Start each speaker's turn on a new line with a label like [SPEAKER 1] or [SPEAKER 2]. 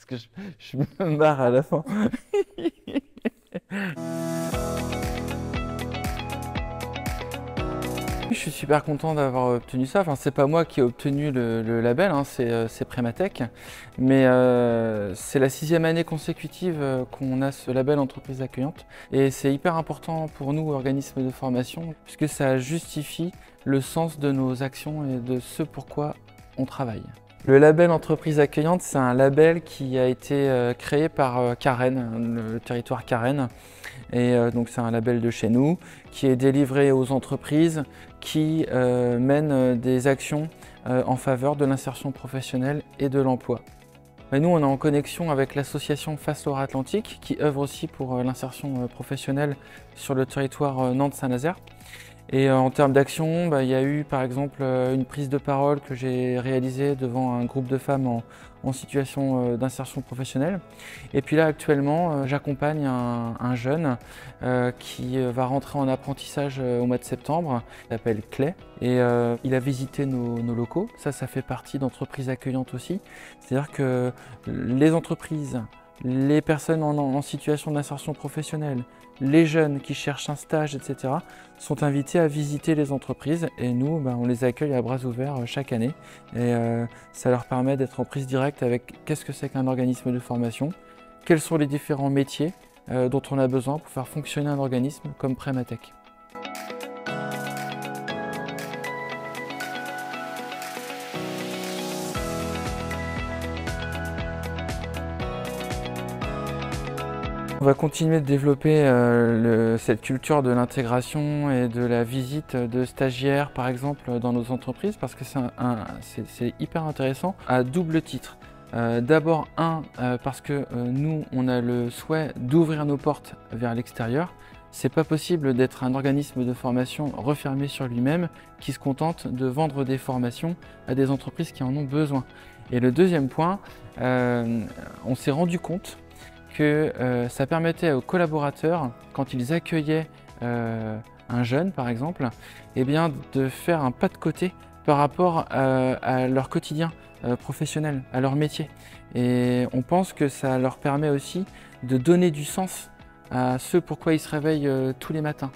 [SPEAKER 1] Parce que je me marre à la fin. Je suis super content d'avoir obtenu ça. Enfin, c'est pas moi qui ai obtenu le label, hein, c'est Prématech. Mais c'est la 6e année consécutive qu'on a ce label entreprise accueillante. Et c'est hyper important pour nous, organismes de formation, puisque ça justifie le sens de nos actions et de ce pourquoi on travaille. Le label entreprise accueillante, c'est un label qui a été créé par Carène, le territoire Carène. Et donc c'est un label de chez nous qui est délivré aux entreprises qui mènent des actions en faveur de l'insertion professionnelle et de l'emploi. Nous, on est en connexion avec l'association Face Loire-Atlantique qui œuvre aussi pour l'insertion professionnelle sur le territoire Nantes-Saint-Nazaire. Et en termes d'action, il y a eu par exemple une prise de parole que j'ai réalisée devant un groupe de femmes en situation d'insertion professionnelle. Et puis là actuellement, j'accompagne un jeune qui va rentrer en apprentissage au mois de septembre. Il s'appelle Clay et il a visité nos locaux. Ça fait partie d'entreprises accueillantes aussi. C'est-à-dire que les entreprises, les personnes en situation d'insertion professionnelle, les jeunes qui cherchent un stage, etc., sont invités à visiter les entreprises et nous, on les accueille à bras ouverts chaque année et ça leur permet d'être en prise directe avec qu'est-ce que c'est qu'un organisme de formation, quels sont les différents métiers dont on a besoin pour faire fonctionner un organisme comme Prématech. On va continuer de développer cette culture de l'intégration et de la visite de stagiaires, par exemple, dans nos entreprises, parce que c'est hyper intéressant à double titre. D'abord, parce que nous, on a le souhait d'ouvrir nos portes vers l'extérieur. C'est pas possible d'être un organisme de formation refermé sur lui-même qui se contente de vendre des formations à des entreprises qui en ont besoin. Et le deuxième point, on s'est rendu compte que ça permettait aux collaborateurs, quand ils accueillaient un jeune par exemple, de faire un pas de côté par rapport à leur quotidien professionnel, à leur métier. Et on pense que ça leur permet aussi de donner du sens à ce pourquoi ils se réveillent tous les matins.